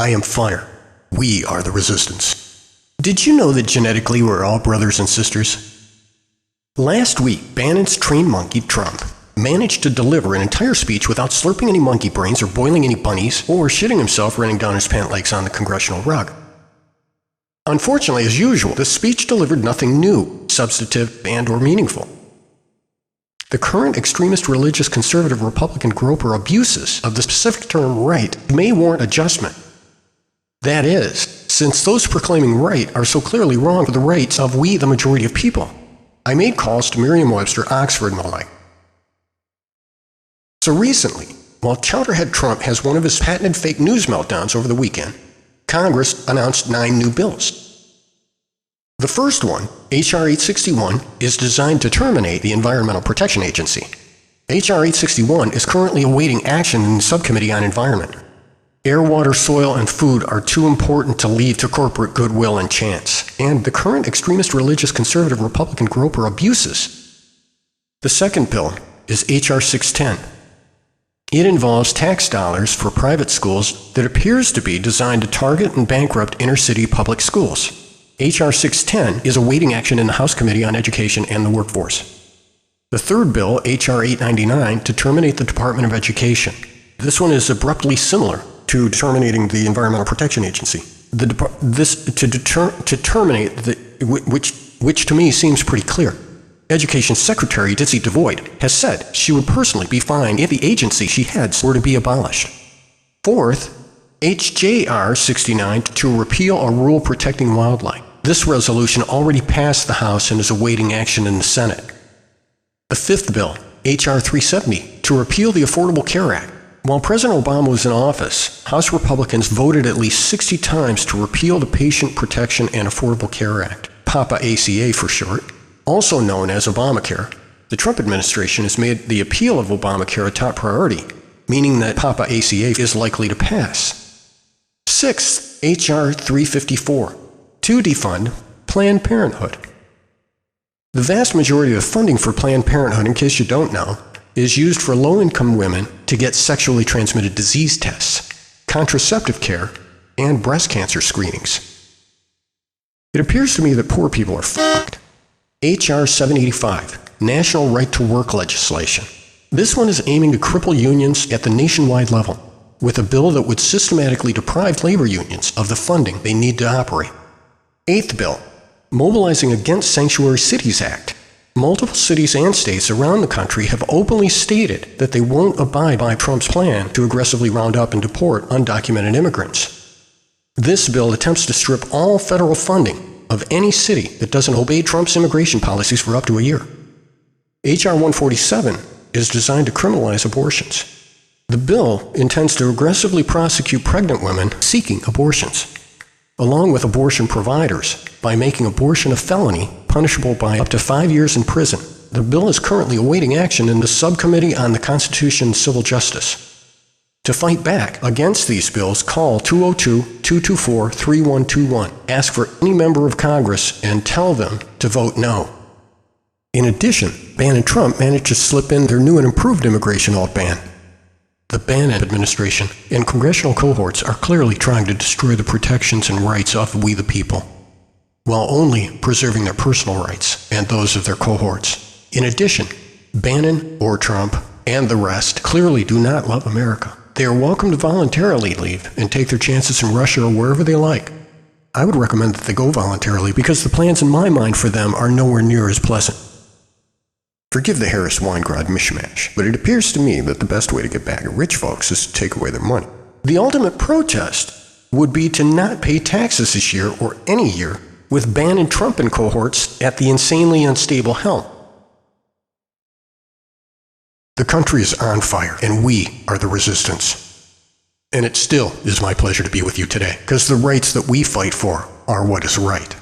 I am fire. We are the resistance. Did you know that genetically we're all brothers and sisters? Last week, Bannon's trained monkey, Trump, managed to deliver an entire speech without slurping any monkey brains or boiling any bunnies or shitting himself running down his pant legs on the congressional rug. Unfortunately, as usual, the speech delivered nothing new, substantive, and/or meaningful. The current extremist religious conservative Republican groper abuses of the specific term right may warrant adjustment. That is, since those proclaiming right are so clearly wrong for the rights of we, the majority of people. I made calls to Merriam-Webster, Oxford, and the like. So recently, while Chowderhead Trump has one of his patented fake news meltdowns over the weekend, Congress announced 9 new bills. The first one, H.R. 861, is designed to terminate the Environmental Protection Agency. H.R. 861 is currently awaiting action in the Subcommittee on Environment. Air, water, soil, and food are too important to leave to corporate goodwill and chance, and the current extremist religious conservative Republican groper abuses. The second bill is H.R. 610. It involves tax dollars for private schools that appears to be designed to target and bankrupt inner-city public schools. H.R. 610 is awaiting action in the House Committee on Education and the Workforce. The third bill, H.R. 899, to terminate the Department of Education. This one is abruptly similar to terminating the Environmental Protection Agency. Which to me seems pretty clear. Education Secretary Dizzy DeVoid has said she would personally be fined if the agency she heads were to be abolished. Fourth, H.J.R. 69 to repeal a rule protecting wildlife. This resolution already passed the House and is awaiting action in the Senate. The fifth bill, H.R. 370, to repeal the Affordable Care Act. While President Obama was in office, House Republicans voted at least 60 times to repeal the Patient Protection and Affordable Care Act, PAPA ACA for short, also known as Obamacare. The Trump administration has made the appeal of Obamacare a top priority, meaning that PAPA ACA is likely to pass. Sixth, H.R. 354, to defund Planned Parenthood. The vast majority of funding for Planned Parenthood, in case you don't know, is used for low-income women to get sexually transmitted disease tests, contraceptive care, and breast cancer screenings. It appears to me that poor people are fucked. H.R. 785, National Right to Work legislation. This one is aiming to cripple unions at the nationwide level, with a bill that would systematically deprive labor unions of the funding they need to operate. Eighth bill, Mobilizing Against Sanctuary Cities Act. Multiple cities and states around the country have openly stated that they won't abide by Trump's plan to aggressively round up and deport undocumented immigrants. This bill attempts to strip all federal funding of any city that doesn't obey Trump's immigration policies for up to a year. H.R. 147 is designed to criminalize abortions. The bill intends to aggressively prosecute pregnant women seeking abortions, along with abortion providers, by making abortion a felony punishable by up to 5 years in prison. The bill is currently awaiting action in the Subcommittee on the Constitution and Civil Justice. To fight back against these bills, call 202-224-3121. Ask for any member of Congress and tell them to vote no. In addition, Bannon and Trump managed to slip in their new and improved immigration alt-ban. The Bannon administration and congressional cohorts are clearly trying to destroy the protections and rights of we the people, while only preserving their personal rights and those of their cohorts. In addition, Bannon or Trump and the rest clearly do not love America. They are welcome to voluntarily leave and take their chances in Russia or wherever they like. I would recommend that they go voluntarily because the plans in my mind for them are nowhere near as pleasant. Forgive the Harris-Weintraub mishmash, but it appears to me that the best way to get back at rich folks is to take away their money. The ultimate protest would be to not pay taxes this year or any year, with Bannon, Trump, and cohorts at the insanely unstable helm. The country is on fire, and we are the resistance. And it still is my pleasure to be with you today, because the rights that we fight for are what is right.